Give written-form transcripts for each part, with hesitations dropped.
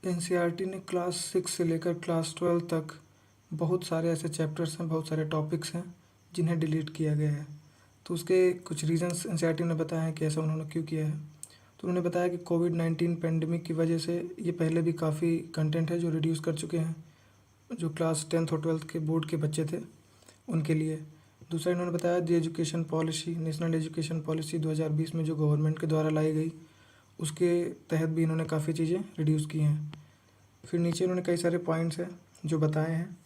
NCERT ने class 6 से लेकर क्लास 12 तक बहुत सारे ऐसे चैप्टर्स हैं, बहुत सारे टॉपिक्स हैं जिन्हें डिलीट किया गया है। तो उसके कुछ रीज़न्स एनसीईआरटी ने बताया हैं कि ऐसा उन्होंने क्यों किया है। तो उन्होंने बताया कि कोविड-19 पेंडेमिक की वजह से ये पहले भी काफ़ी कंटेंट है जो रिड्यूस कर चुके हैं, जो क्लास 10th और 12th के बोर्ड के बच्चे थे उनके लिए। दूसरा इन्होंने बताया the education policy, national education policy 2020 में जो गवर्नमेंट के द्वारा लाई गई, उसके तहत भी इन्होंने काफ़ी चीज़ें रिड्यूस की हैं। फिर नीचे उन्होंने कई सारे पॉइंट्स हैं जो बताए हैं।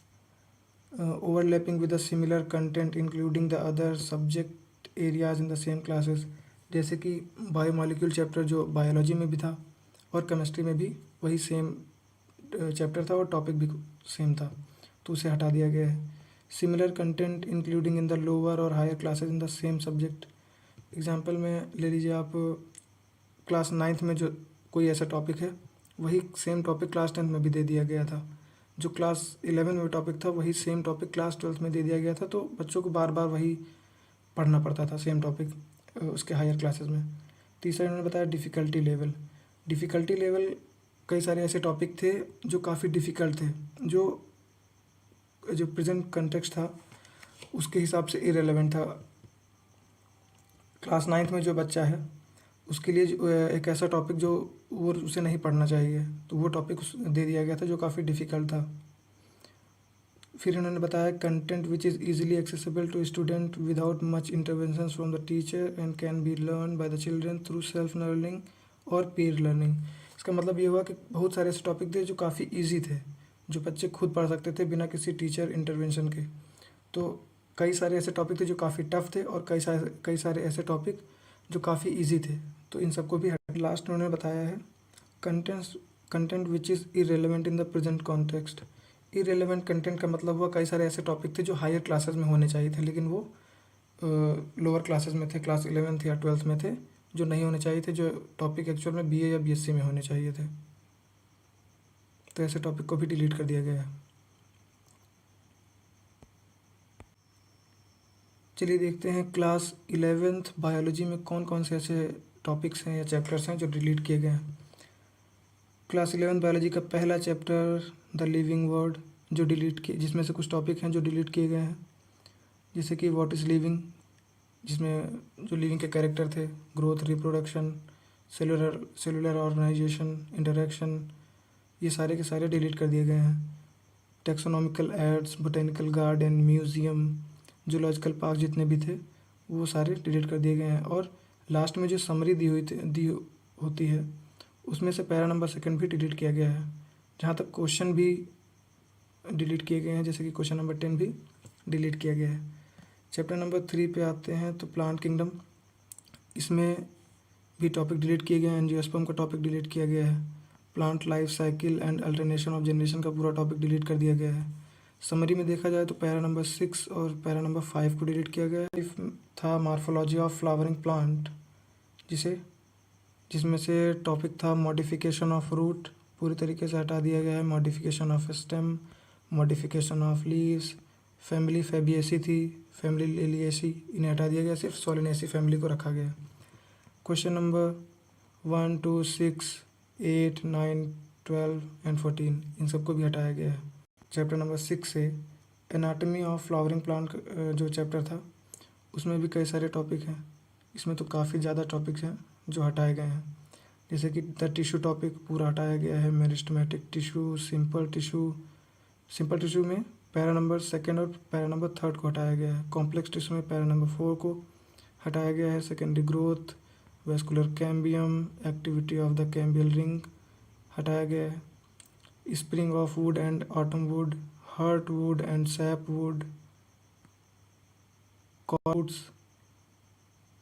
Overlapping with the similar content including the other subject areas in the same classes, जैसे कि बायोमॉलिक्यूल चैप्टर जो बायोलॉजी में भी था और केमिस्ट्री में भी वही सेम चैप्टर था और टॉपिक भी सेम था, तो उसे हटा दिया गया है। Similar content including in the lower और higher classes in the same subject, example में ले लीजिए आप क्लास 9th में जो कोई ऐसा टॉपिक है, वही सेम टॉपिक क्लास 10th में भी दे दिया गया था। जो क्लास 11 में टॉपिक था वही सेम टॉपिक क्लास 12th में दे दिया गया था, तो बच्चों को बार बार वही पढ़ना पड़ता था सेम टॉपिक उसके हायर क्लासेस में। तीसरा इन्होंने बताया डिफ़िकल्टी लेवल। डिफ़िकल्टी लेवल कई सारे ऐसे टॉपिक थे जो काफ़ी डिफ़िकल्ट थे, जो जो प्रेजेंट कंटेक्स्ट था उसके हिसाब से इरेलेवेंट था। क्लास 9th में जो बच्चा है उसके लिए एक ऐसा टॉपिक जो वो उसे नहीं पढ़ना चाहिए, तो वो टॉपिक दे दिया गया था जो काफ़ी डिफ़िकल्ट था। फिर इन्होंने बताया content which is easily accessible to student without much intervention from the teacher and can be learn by the children through self learning और पीयर लर्निंग। इसका मतलब ये हुआ कि बहुत सारे ऐसे टॉपिक थे जो काफ़ी ईजी थे, जो बच्चे खुद पढ़ सकते थे बिना किसी टीचर इंटरवेंशन के। तो कई सारे ऐसे टॉपिक थे जो काफ़ी टफ थे और कई सारे ऐसे टॉपिक जो काफ़ी ईजी थे, तो इन सबको भी लास्ट उन्होंने बताया है content which is irrelevant in the present context. Irrelevant content का मतलब हुआ कई सारे ऐसे टॉपिक थे जो हायर क्लासेस में होने चाहिए थे, लेकिन वो लोअर क्लासेस में थे, क्लास 11th या 12th में थे, जो नहीं होने चाहिए थे, जो टॉपिक एक्चुअल में बीए या बीएससी में होने चाहिए थे। तो ऐसे टॉपिक को भी डिलीट कर दिया गया है। चलिए देखते हैं क्लास 11th बायोलॉजी में कौन कौन से ऐसे टॉपिक्स हैं या चैप्टर्स हैं जो डिलीट किए गए हैं। क्लास 11th बायोलॉजी का पहला चैप्टर द लिविंग वर्ल्ड, जो डिलीट किए, जिसमें से कुछ टॉपिक हैं जो डिलीट किए गए हैं, जैसे कि व्हाट इज़ लिविंग, जिसमें जो लिविंग के कैरेक्टर थे, growth, reproduction, cellular organisation, interaction, ये सारे के सारे डिलीट कर दिए गए हैं। Taxonomical aids, botanical garden, museum, zoological park जितने भी थे वो सारे डिलीट कर दिए गए हैं। और लास्ट में जो समरी दी होती है उसमें से पैरा नंबर 2 भी डिलीट किया गया है। जहाँ तक क्वेश्चन भी डिलीट किए गए हैं, जैसे कि क्वेश्चन नंबर 10 भी डिलीट किया गया है। चैप्टर नंबर 3 पे आते हैं तो प्लांट किंगडम, इसमें भी टॉपिक डिलीट किए गए हैं। एंजियोस्पर्म का टॉपिक डिलीट किया गया है। Plant life cycle and alternation of generation का पूरा टॉपिक डिलीट कर दिया गया है। समरी में देखा जाए तो पैरा नंबर 6 और पैरा नंबर 5 को डिलीट किया गया है। था मार्फोलॉजी ऑफ फ्लावरिंग प्लांट, जिसमें से टॉपिक था मॉडिफिकेशन ऑफ रूट, पूरी तरीके से हटा दिया गया है। Modification of stem, modification of leaves, family Fabaceae थी, फैमिली लिलिएसी, इन्हें हटा दिया गया, सिर्फ सोलिनेसी फैमिली को रखा गया। क्वेश्चन नंबर 1, 2, 6, 8, 9, 12 एंड 14 इन सबको भी हटाया गया है। चैप्टर नंबर 6 से एनाटमी ऑफ फ्लावरिंग प्लांट जो चैप्टर था उसमें भी कई सारे टॉपिक हैं। इसमें तो काफ़ी ज़्यादा टॉपिक्स हैं जो हटाए गए हैं, जैसे कि द टिश्यू टॉपिक पूरा हटाया गया है। मेरिस्टेमेटिक टिश्यू, सिंपल टिश्यू में पैरा नंबर 2 और पैरा नंबर 3 को हटाया गया है। कॉम्प्लेक्स टिश्यू में पैरा नंबर 4 को हटाया गया है। Secondary growth, vascular cambium, activity of the cambial ring हटाया गया है। Spring of wood and autumn wood, heart wood and sap wood, cords,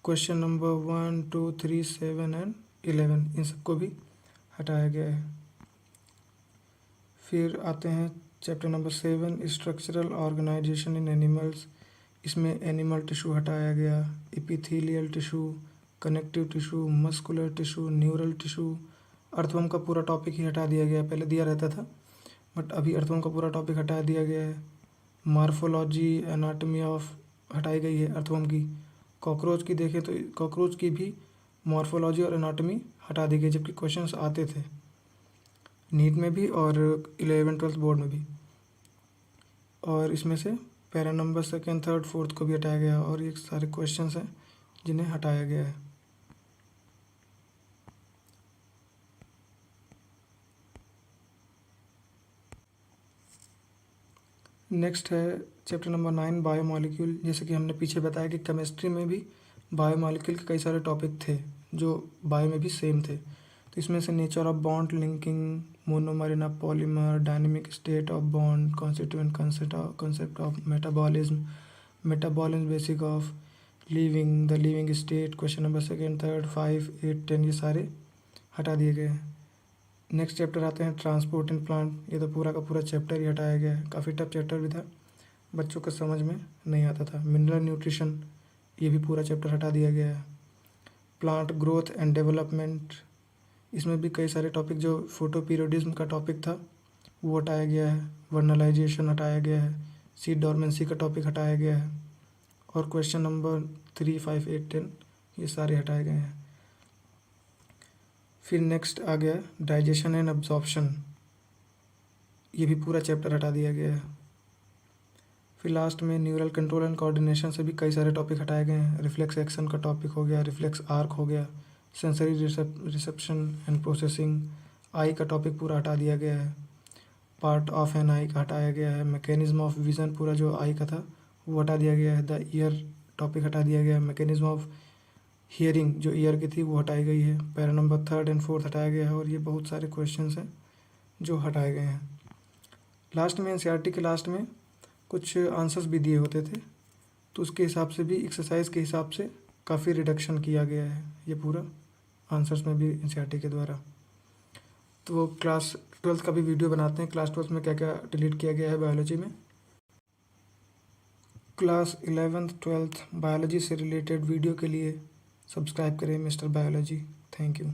question number 1, 2, 3, 7 and 11 इन सबको भी हटाया गया है। फिर आते हैं चैप्टर नंबर 7 स्ट्रक्चरल ऑर्गेनाइजेशन इन एनिमल्स, इसमें एनिमल टिश्यू हटाया गया, epithelial tissue, connective tissue, muscular tissue, neural tissue. Earthworm का पूरा टॉपिक ही हटा दिया गया, पहले दिया रहता था बट अभी अर्थवर्म का पूरा टॉपिक हटा दिया गया है। मार्फोलॉजी, एनाटमी ऑफ हटाई गई है अर्थवर्म की। कॉकरोच की देखें तो कॉकरोच की भी मॉर्फोलॉजी और एनाटमी हटा दी गई, जबकि क्वेश्चंस आते थे। नीट में भी और 11th-12th बोर्ड में भी। और इसमें से para number 2nd, 3rd, 4th को भी हटाया गया और ये सारे क्वेश्चंस हैं जिन्हें हटाया गया है। नेक्स्ट है चैप्टर नंबर 9 बायोमॉलिक्यूल। जैसे कि हमने पीछे बताया कि केमिस्ट्री में भी बायोमॉलिक्यूल के कई सारे टॉपिक थे जो बायो में भी सेम थे। तो इसमें से nature of bond linking, monomer in a polymer, dynamic state of bond, constituent concept of metabolism basic of living, the living state, question number 2nd, 3rd, 5, 8, 10 ये सारे हटा दिए गए हैं। नेक्स्ट चैप्टर आते हैं ट्रांसपोर्ट इन प्लांट। ये तो पूरा का पूरा चैप्टर ही हटाया गया है, काफ़ी टफ चैप्टर भी था, बच्चों को समझ में नहीं आता था। मिनरल न्यूट्रिशन, ये भी पूरा चैप्टर हटा दिया गया है। प्लांट ग्रोथ एंड डेवलपमेंट, इसमें भी कई सारे टॉपिक जो फोटो पीरियोडिज्म का टॉपिक था वो हटाया गया है। वर्नलाइजेशन हटाया गया है। सीड डॉर्मेंसी का टॉपिक हटाया गया है। और क्वेश्चन नंबर 3, 5, 8, 10 ये सारे हटाए गए हैं। फिर नेक्स्ट आ गया डाइजेशन एंड अब्जॉर्प्शन, ये भी पूरा चैप्टर हटा दिया गया है। फिर लास्ट में न्यूरल कंट्रोल एंड कोऑर्डिनेशन से भी कई सारे टॉपिक हटाए गए हैं। रिफ्लेक्स एक्शन का टॉपिक हो गया, रिफ्लेक्स आर्क हो गया, सेंसरी रिसेप्शन एंड प्रोसेसिंग, आई का टॉपिक पूरा हटा दिया गया है। पार्ट ऑफ एन आई का हटाया गया है। मैकेनिज्म ऑफ विज़न पूरा जो आई का था वो हटा दिया गया है। द ईयर टॉपिक हटा दिया गया है। मैकेनिज्म ऑफ हियरिंग जो ईयर की थी वो हटाई गई है। Para number 3rd and 4th हटाया गया है। और ये बहुत सारे क्वेश्चंस हैं जो हटाए गए हैं। लास्ट में एनसीईआरटी के लास्ट में कुछ आंसर्स भी दिए होते थे, तो उसके हिसाब से भी एक्सरसाइज के हिसाब से काफ़ी रिडक्शन किया गया है ये पूरा आंसर्स में भी एनसीईआरटी के द्वारा। तो क्लास 12th का भी वीडियो बनाते हैं, क्लास 12th में क्या क्या डिलीट किया गया है बायोलॉजी में। क्लास 11th 12th बायोलॉजी से रिलेटेड वीडियो के लिए सब्सक्राइब करें मिस्टर बायोलॉजी। Thank you.